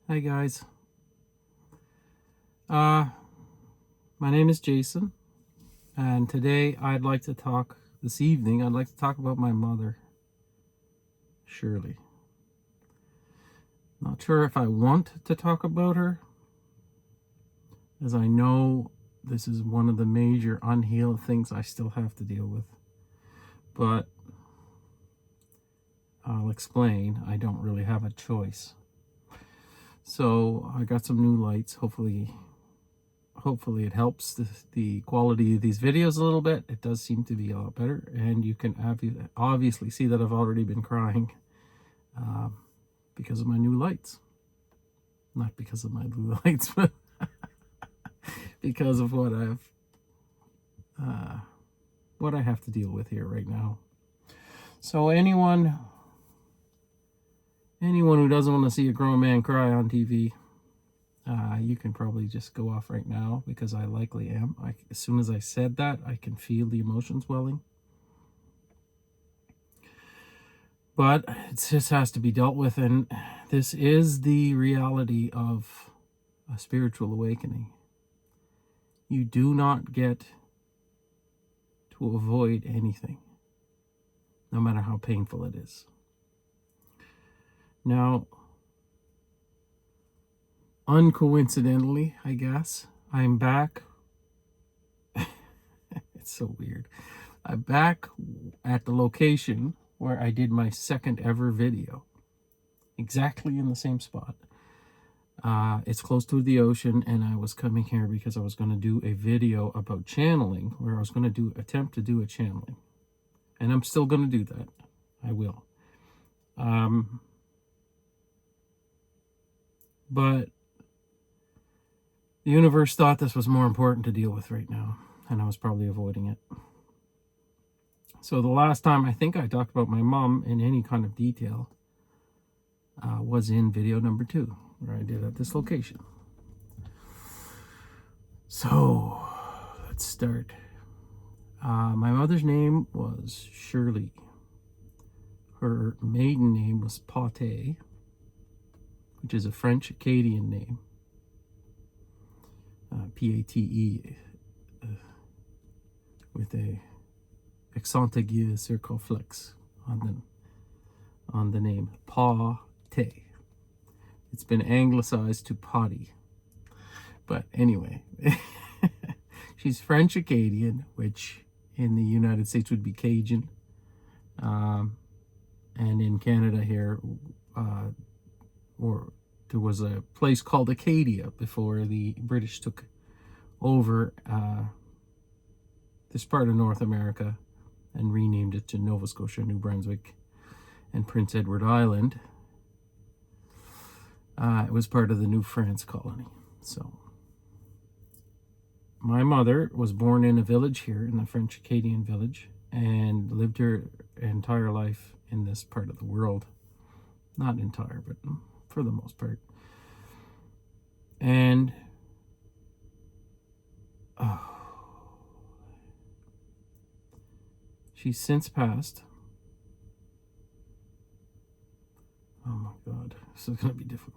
Hi guys. Uh my name is Jason, and this evening I'd like to talk about my mother, Shirley. Not sure if I want to talk about her, as I know this is one of the major unhealed things I still have to deal with. But I'll explain. I don't really have a choice. So I got some new lights. Hopefully it helps the quality of these videos a little bit. It does seem to be a lot better, and you can obviously see that I've already been crying because of my new lights. Not because of my blue lights, but because of what I have to deal with here right now. So anyone who doesn't want to see a grown man cry on TV, you can probably just go off right now, because I likely am. As soon as I said that, I can feel the emotions welling. But it just has to be dealt with, and this is the reality of a spiritual awakening. You do not get to avoid anything, no matter how painful it is. Now, uncoincidentally, I guess, I'm back. It's so weird. I'm back at the location where I did my second ever video, exactly in the same spot. It's close to the ocean, and I was coming here because I was going to do a video about channeling, where I was going to attempt to do a channeling, and I'm still going to do that. I will. But the universe thought this was more important to deal with right now, and I was probably avoiding it. So the last time I think I talked about my mom in any kind of detail was in video number 2, where I did at this location. So let's start. My mother's name was Shirley. Her maiden name was Pate, which is a French Acadian name. P-A-T-E, with a accent aigu circonflexe on the name, Pate. It's been anglicized to Potty. But anyway, she's French Acadian, which in the United States would be Cajun. And in Canada here, there was a place called Acadia before the British took over this part of North America and renamed it to Nova Scotia, New Brunswick, and Prince Edward Island. It was part of the New France colony. So my mother was born in a village here, in the French Acadian village, and lived her entire life in this part of the world. Not entire, but for the most part. And she's since passed. Oh my God, this is going to be difficult.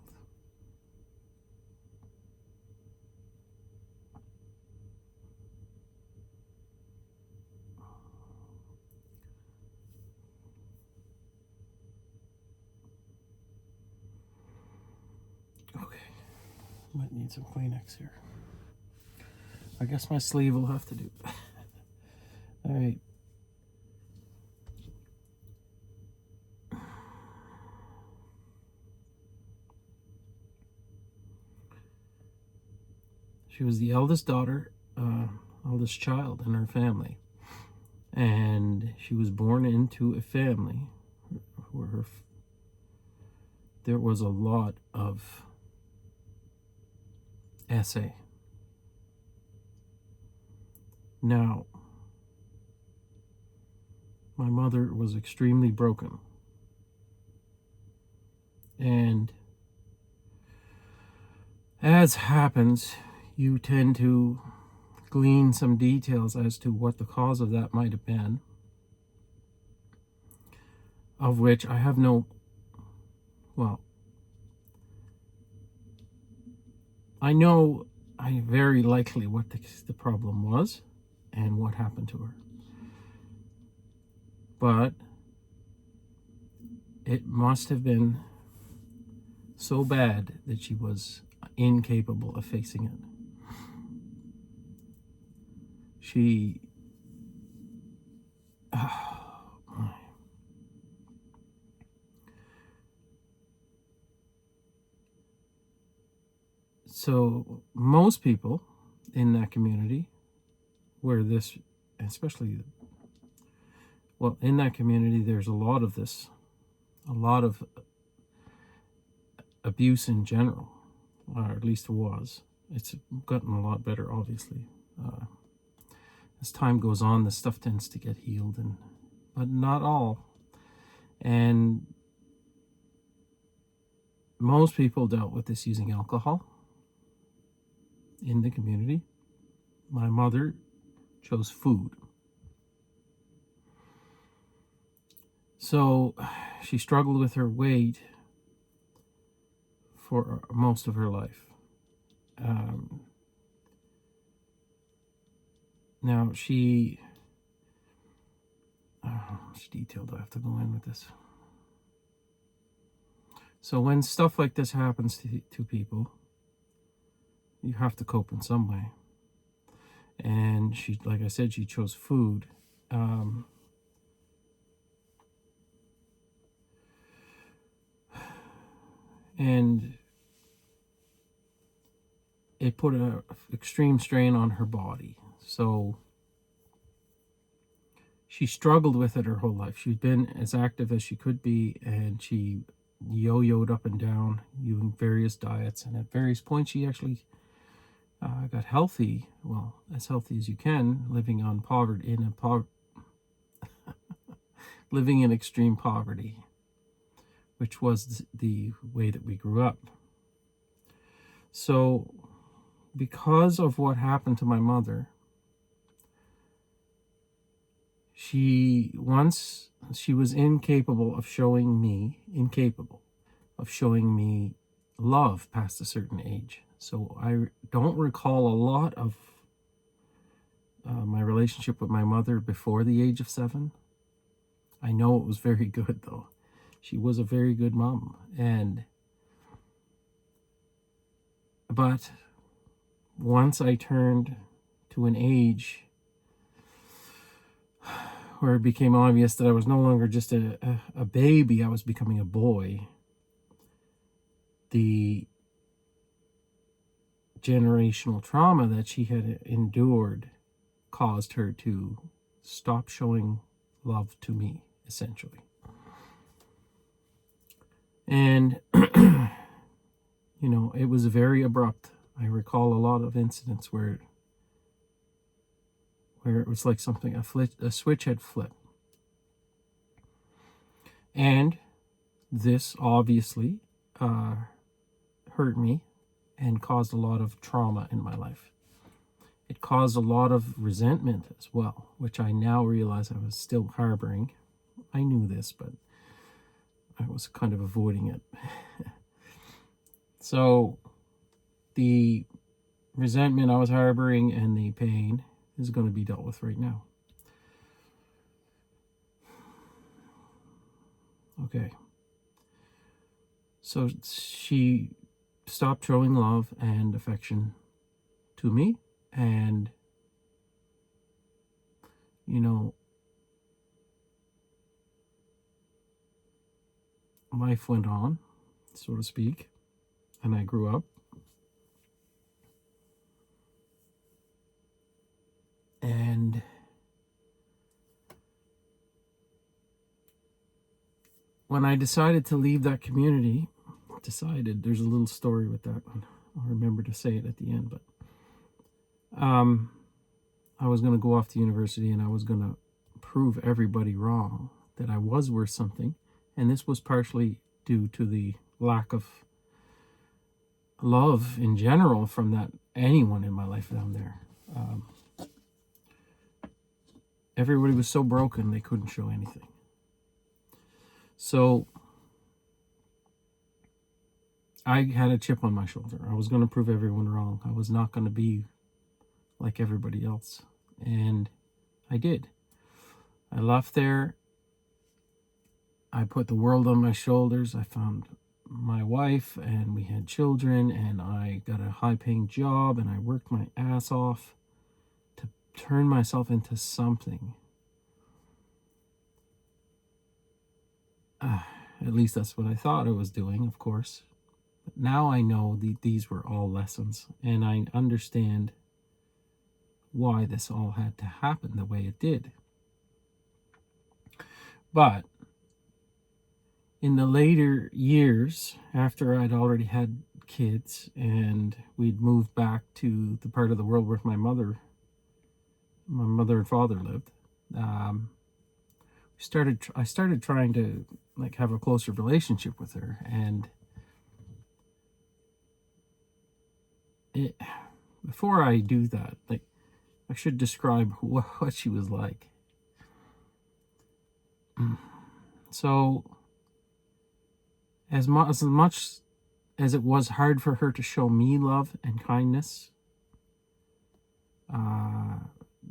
Okay, might need some Kleenex here. I guess my sleeve will have to do. All right. She was the eldest daughter, eldest child in her family. And she was born into a family where there was a lot of essay. Now, my mother was extremely broken. And as happens, you tend to glean some details as to what the cause of that might have been, of which I have no, well, I know I very likely what the problem was and what happened to her. But it must have been so bad that she was incapable of facing it. She... Oh, my. So most people in that community where this, especially, well, in that community, there's a lot of this, a lot of abuse in general, or at least it was. It's gotten a lot better, obviously. As time goes on, the stuff tends to get healed, but not all. And most people dealt with this using alcohol in the community. My mother chose food. So she struggled with her weight for most of her life. Now she... how much detail do I have to go in with this? So when stuff like this happens to people, you have to cope in some way. And she, like I said, she chose food. And it put an extreme strain on her body. So she struggled with it her whole life. She'd been as active as she could be, and she yo-yoed up and down using various diets. And at various points, she actually got healthy, well, as healthy as you can, living on poverty, living in extreme poverty, which was the way that we grew up. So because of what happened to my mother, she was incapable of showing me love past a certain age. So I don't recall a lot of my relationship with my mother before the age of 7. I know it was very good, though. She was a very good mom. But once I turned to an age where it became obvious that I was no longer just a baby, I was becoming a boy, the generational trauma that she had endured caused her to stop showing love to me, essentially. And, it was very abrupt. I recall a lot of incidents where it was like something, a switch had flipped. And this obviously hurt me and caused a lot of trauma in my life. It caused a lot of resentment as well, which I now realize I was still harboring. I knew this, but I was kind of avoiding it. So the resentment I was harboring and the pain is going to be dealt with right now. Okay. So she stopped showing love and affection to me, and life went on, so to speak, and I grew up. And when I decided to leave that community, there's a little story with that one. I'll remember to say it at the end, but I was going to go off to university and I was going to prove everybody wrong, that I was worth something. And this was partially due to the lack of love in general from anyone in my life down there. Everybody was so broken they couldn't show anything. So I had a chip on my shoulder. I was going to prove everyone wrong. I was not going to be like everybody else. And I did. I left there. I put the world on my shoulders. I found my wife and we had children, and I got a high-paying job, and I worked my ass off to turn myself into something. At least that's what I thought I was doing, of course. But now I know these were all lessons, and I understand why this all had to happen the way it did. But in the later years, after I'd already had kids and we'd moved back to the part of the world where my mother and father lived, I started trying to like have a closer relationship with her, and before I do that, like, I should describe what she was like. So as much as it was hard for her to show me love and kindness,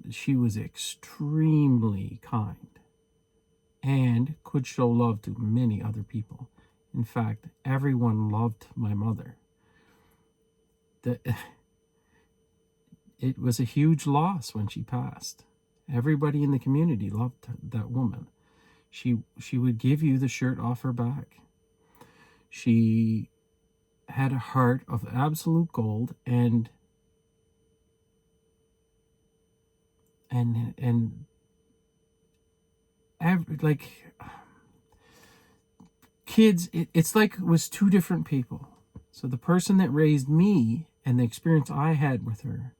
she was extremely kind and could show love to many other people. In fact, everyone loved my mother. It was a huge loss when she passed. Everybody in the community loved that woman. She would give you the shirt off her back. She had a heart of absolute gold, and like kids, it's like it was two different people. So the person that raised me and the experience I had with her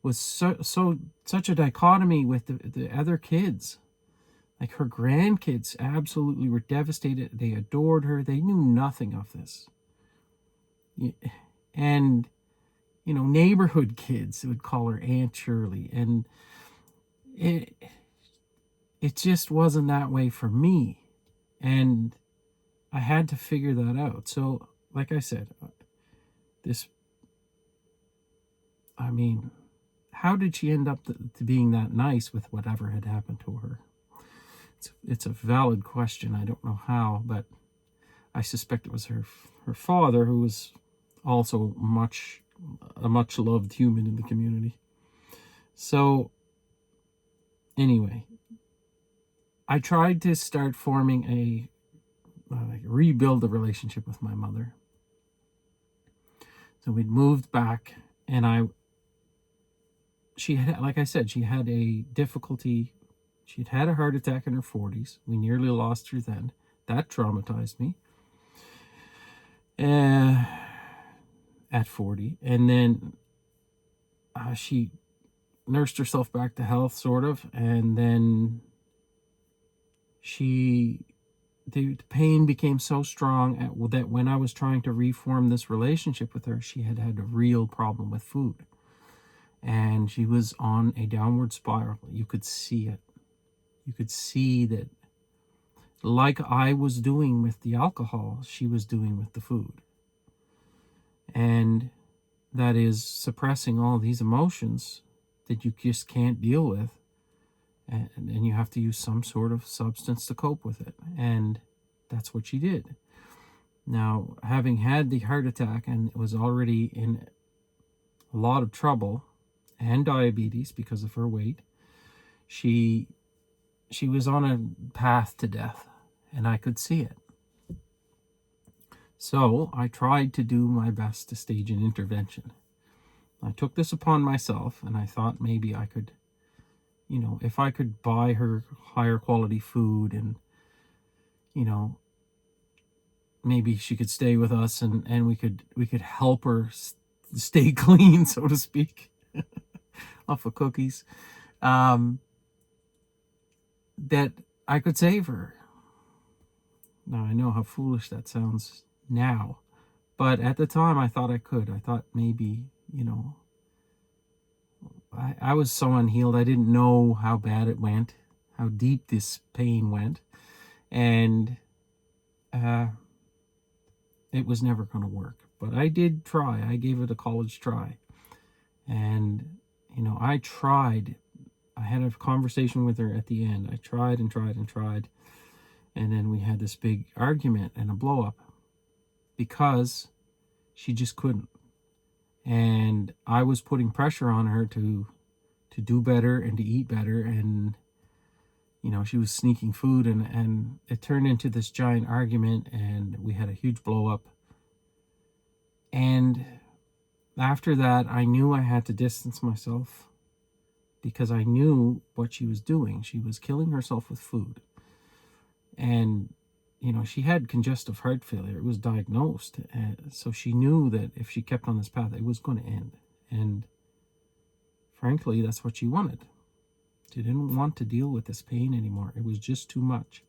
was such a dichotomy with the other kids. Like, her grandkids absolutely were devastated. They adored her. They knew nothing of this. And, you know, neighborhood kids would call her Aunt Shirley. And it just wasn't that way for me. And I had to figure that out. So, like I said, how did she end up to being that nice with whatever had happened to her? It's a valid question. I don't know how, but I suspect it was her father, who was also a much loved human in the community. So anyway, I tried to start forming rebuild a relationship with my mother. So we'd moved back, and she had, like I said, she had a difficulty. She'd had a heart attack in her 40s. We nearly lost her then. That traumatized me. At 40. And then she nursed herself back to health, sort of. And then the pain became so strong that when I was trying to reform this relationship with her, she had a real problem with food. And she was on a downward spiral. You could see it. You could see that, like I was doing with the alcohol, she was doing with the food. And that is suppressing all these emotions that you just can't deal with. And you have to use some sort of substance to cope with it. And that's what she did. Now, having had the heart attack and was already in a lot of trouble and diabetes because of her weight, she was on a path to death, and I could see it. So I tried to do my best to stage an intervention. I took this upon myself, and I thought maybe I could, you know, if I could buy her higher quality food, and, you know, maybe she could stay with us, and we could help her stay clean, so to speak, off of cookies, that I could save her. Now, I know how foolish that sounds now, but at the time I thought I could. I thought maybe, you know, I was so unhealed. I didn't know how bad it went, how deep this pain went, and it was never going to work. But I did try. I gave it a college try. And, I tried. I had a conversation with her at the end. I tried and tried and tried. And then we had this big argument and a blow up because she just couldn't. And I was putting pressure on her to do better and to eat better. And, she was sneaking food, and it turned into this giant argument, and we had a huge blow up. And after that, I knew I had to distance myself because I knew what she was doing. She was killing herself with food. And, she had congestive heart failure. It was diagnosed. So she knew that if she kept on this path, it was going to end. And frankly, that's what she wanted. She didn't want to deal with this pain anymore. It was just too much.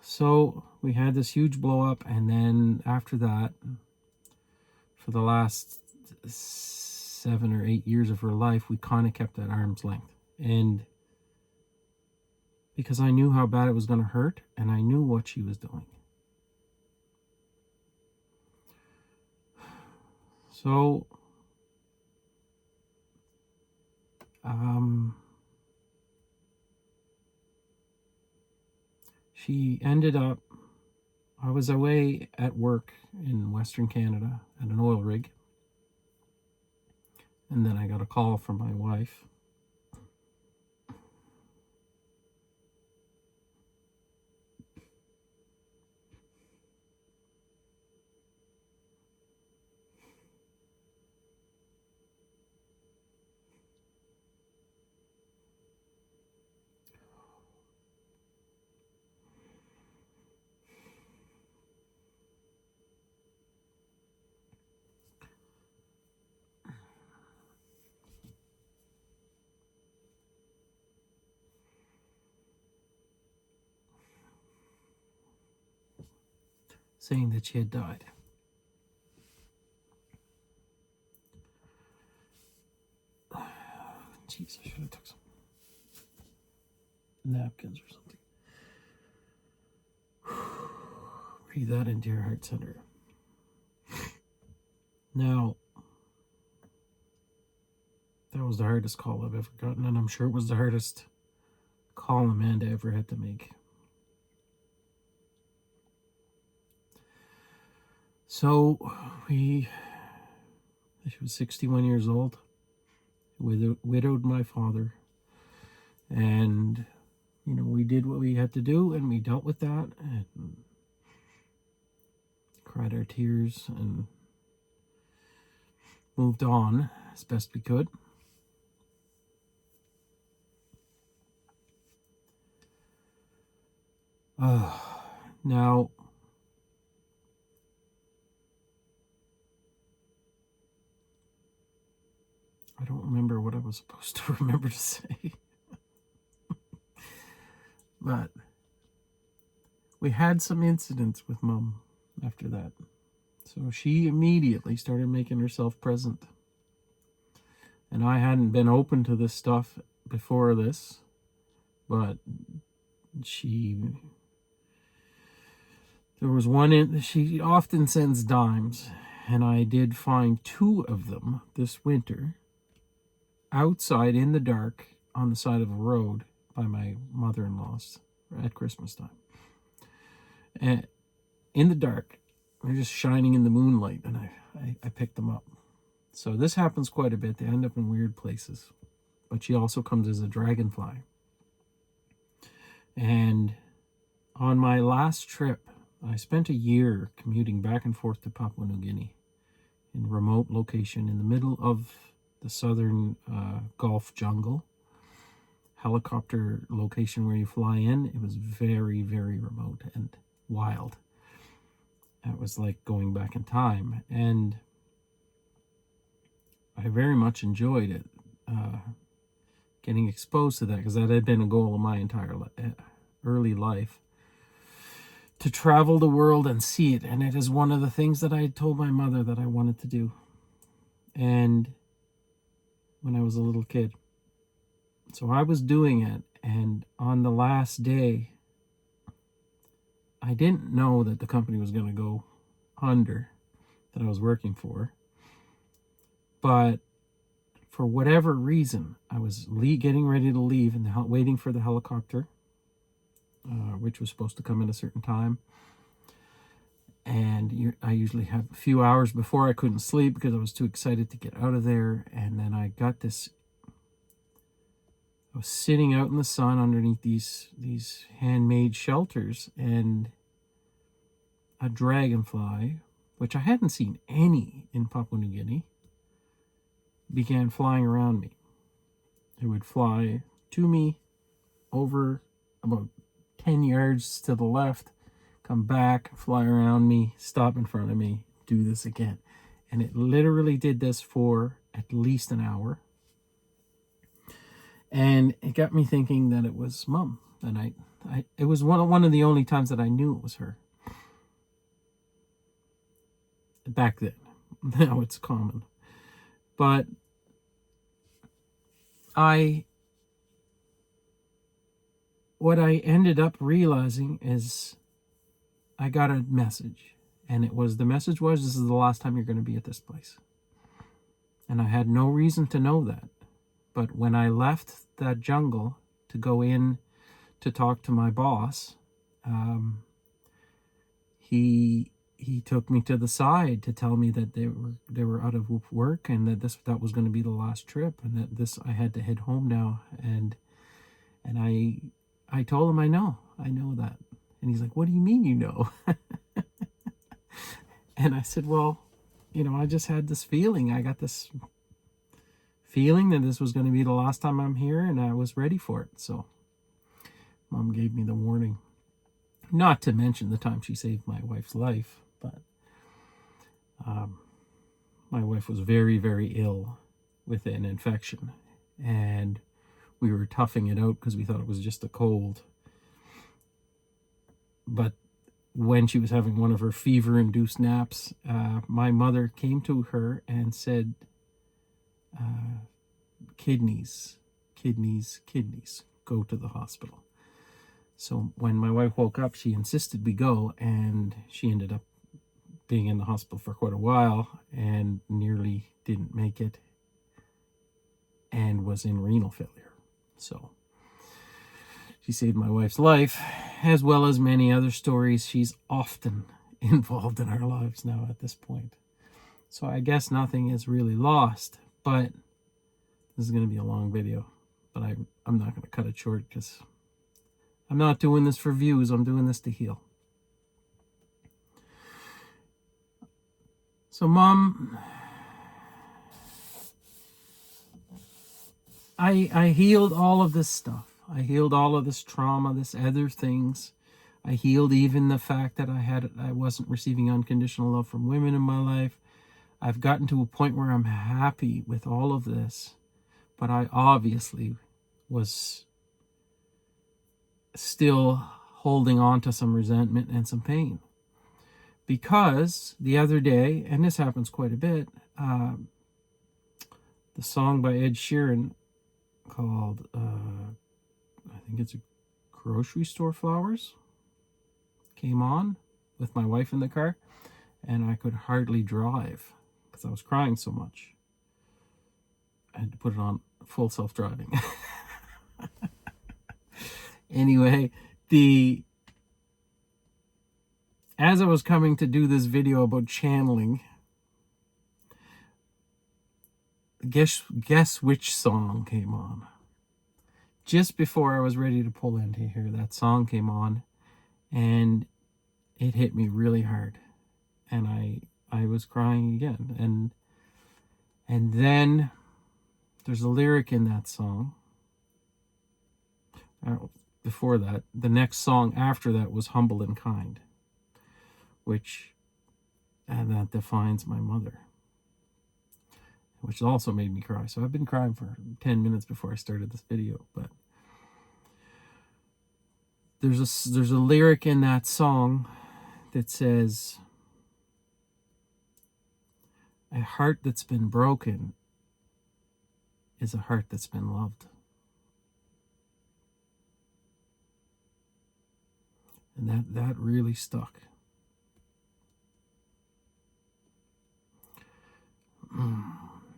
So we had this huge blow up, and then after that, for the last 7 or 8 years of her life, we kind of kept at arm's length. And because I knew how bad it was going to hurt, and I knew what she was doing. So, she ended up, I was away at work in Western Canada at an oil rig. And then I got a call from my wife. Saying that she had died. Jeez, I should have took some napkins or something. Breathe that into your heart center. Now, that was the hardest call I've ever gotten, and I'm sure it was the hardest call Amanda ever had to make. So, she was 61 years old, widowed my father, and, we did what we had to do, and we dealt with that, and cried our tears, and moved on as best we could. Now, I don't remember what I was supposed to remember to say. But we had some incidents with Mom after that. So she immediately started making herself present. And I hadn't been open to this stuff before this, but there was one she often sends dimes, and I did find 2 of them this winter outside in the dark on the side of a road by my mother-in-law's at Christmas time. And in the dark, they're just shining in the moonlight, and I picked them up. So this happens quite a bit. They end up in weird places. But she also comes as a dragonfly. And on my last trip, I spent a year commuting back and forth to Papua New Guinea in a remote location in the middle of the southern Gulf jungle. Helicopter location where you fly in. It was very, very remote and wild. It was like going back in time. And I very much enjoyed it, getting exposed to that, because that had been a goal of my entire early life, to travel the world and see it. And it is one of the things that I had told my mother that I wanted to do, and when I was a little kid. So I was doing it, and on the last day, I didn't know that the company was going to go under that I was working for. But for whatever reason, I was getting ready to leave and waiting for the helicopter, which was supposed to come at a certain time. And I usually have a few hours before. I couldn't sleep because I was too excited to get out of there. And then I was sitting out in the sun underneath these handmade shelters, and a dragonfly, which I hadn't seen any in Papua New Guinea, began flying around me. It would fly to me over about 10 yards to the left, come back, fly around me, stop in front of me, do this again. And it literally did this for at least an hour. And it got me thinking that it was Mom. And it was one of the only times that I knew it was her. Back then. Now it's common. But what I ended up realizing is I got a message. And the message was, this is the last time you're going to be at this place. And I had no reason to know that. But when I left that jungle to go in to talk to my boss, he took me to the side to tell me that they were out of work, and that was going to be the last trip, and that I had to head home now. And I told him I know that. And he's like, what do you mean you know? And I said, well, I just had this feeling. I got this feeling that this was going to be the last time I'm here, and I was ready for it. So Mom gave me the warning. Not to mention the time she saved my wife's life, but my wife was very, very ill with an infection, and we were toughing it out because we thought it was just a cold. But when she was having one of her fever-induced naps, my mother came to her and said, kidneys, go to the hospital. So when my wife woke up, she insisted we go, and she ended up being in the hospital for quite a while and nearly didn't make it and was in renal failure. So she saved my wife's life, as well as many other stories. She's often involved in our lives now at this point. So I guess nothing is really lost, but this is going to be a long video, but I'm not going to cut it short because I'm not doing this for views. I'm doing this to heal. So, Mom, I healed all of this stuff. I healed all of this trauma, this other things. I healed even the fact that I wasn't receiving unconditional love from women in my life. I've gotten to a point where I'm happy with all of this, but I obviously was still holding on to some resentment and some pain. Because the other day, and this happens quite a bit, the song by Ed Sheeran called, I think it's Grocery Store Flowers, came on with my wife in the car, and I could hardly drive because I was crying so much. I had to put it on full self-driving. Anyway, as I was coming to do this video about channeling, guess which song came on? Just before I was ready to pull into here, that song came on, and it hit me really hard, and I was crying again. And then there's a lyric in that song. Before that, the next song after that was Humble and Kind, and that defines my mother, which also made me cry. So I've been crying for 10 minutes before I started this video. But there's a lyric in that song that says, a heart that's been broken is a heart that's been loved. And that really stuck.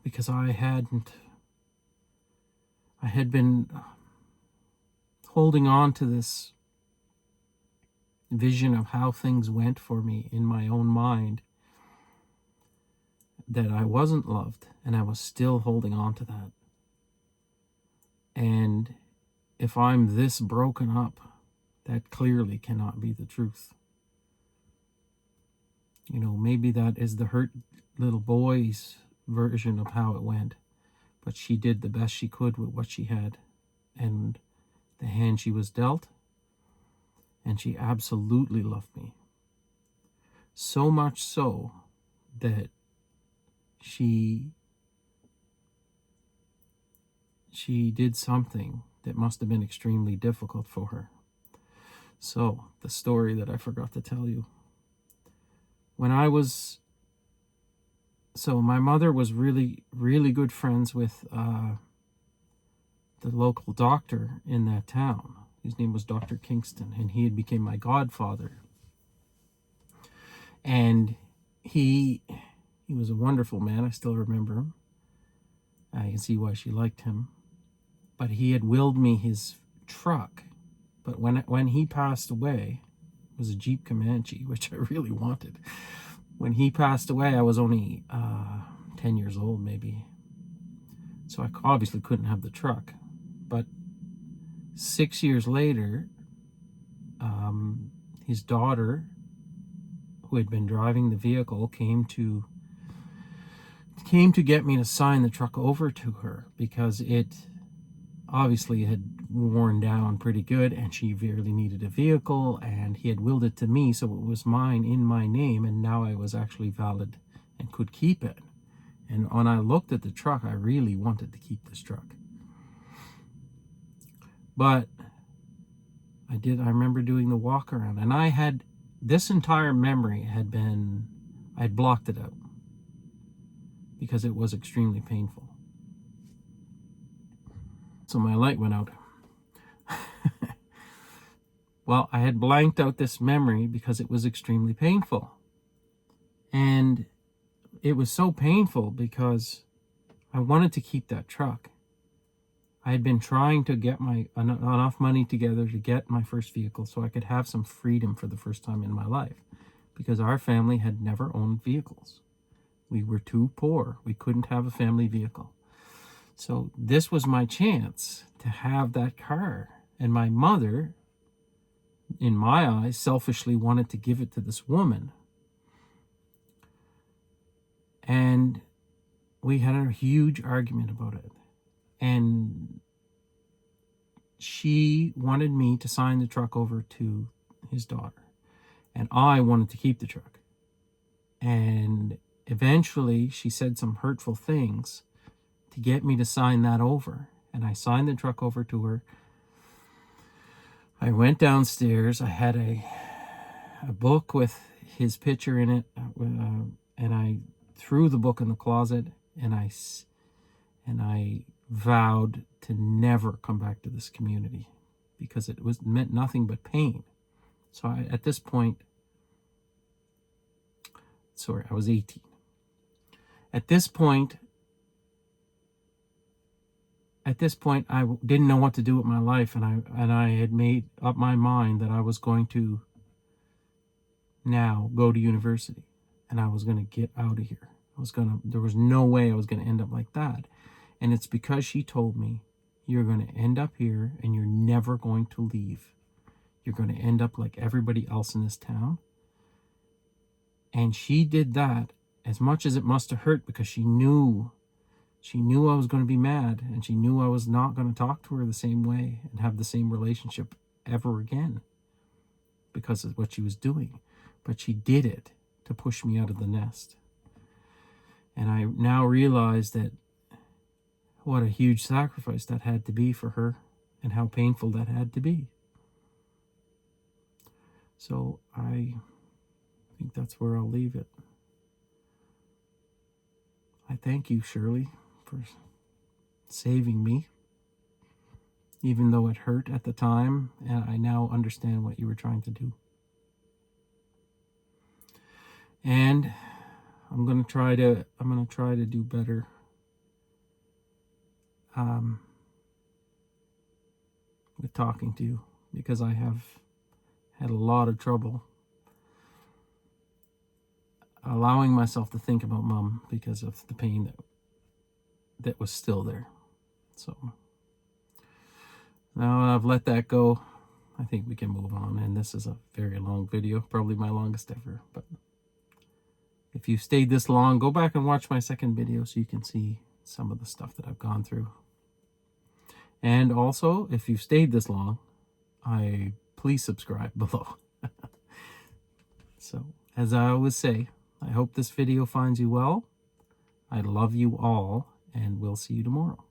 Because I had been holding on to this vision of how things went for me in my own mind, that I wasn't loved, and I was still holding on to that. And if I'm this broken up, that clearly cannot be the truth. You know, maybe that is the hurt little boy's version of how it went, but she did the best she could with what she had and the hand she was dealt, and she absolutely loved me. So much so that she did something that must have been extremely difficult for her. So, the story that I forgot to tell you. So my mother was really, really good friends with the local doctor in that town. His name was Dr. Kingston, and he had become my godfather. And he was a wonderful man. I still remember him. I can see why she liked him. But he had willed me his truck. But when he passed away, it was a Jeep Comanche, which I really wanted. When he passed away, I was only 10 years old, maybe. So I obviously couldn't have the truck. But 6 years later, his daughter, who had been driving the vehicle, came to get me to sign the truck over to her, because it obviously had worn down pretty good and she really needed a vehicle, and he had willed it to me, so it was mine in my name, and now I was actually valid and could keep it. And when I looked at the truck, I really wanted to keep this truck. But I remember doing the walk around, and I had this entire memory I had blocked it out because it was extremely painful. So my light went out. Well, I had blanked out this memory because it was extremely painful. And it was so painful because I wanted to keep that truck. I had been trying to get enough money together to get my first vehicle so I could have some freedom for the first time in my life, because our family had never owned vehicles. We were too poor. We couldn't have a family vehicle. So this was my chance to have that car. And my mother, in my eyes, selfishly wanted to give it to this woman. And we had a huge argument about it. And she wanted me to sign the truck over to his daughter. And I wanted to keep the truck. And eventually she said some hurtful things to get me to sign that over. And I signed the truck over to her. I went downstairs. I had a book with his picture in it. And I threw the book in the closet. And I vowed to never come back to this community, because it meant nothing but pain. So at this point, I was 18. At this point, I didn't know what to do with my life, and I had made up my mind that I was going to now go to university, and I was going to get out of here. There was no way I was going to end up like that. And it's because she told me, you're going to end up here and you're never going to leave. You're going to end up like everybody else in this town. And she did that, as much as it must have hurt, because she knew I was going to be mad, and she knew I was not going to talk to her the same way and have the same relationship ever again because of what she was doing. But she did it to push me out of the nest. And I now realize that what a huge sacrifice that had to be for her, and how painful that had to be. So I think that's where I'll leave it. I thank you, Shirley, for saving me, even though it hurt at the time, and I now understand what you were trying to do. And I'm gonna try to do better with talking to you, because I have had a lot of trouble allowing myself to think about Mom because of the pain that was still there. So now I've let that go. I think we can move on. And this is a very long video, probably my longest ever. But if you stayed this long, go back and watch my second video so you can see some of the stuff that I've gone through. And also, if you've stayed this long, please subscribe below. So, as I always say, I hope this video finds you well. I love you all, and we'll see you tomorrow.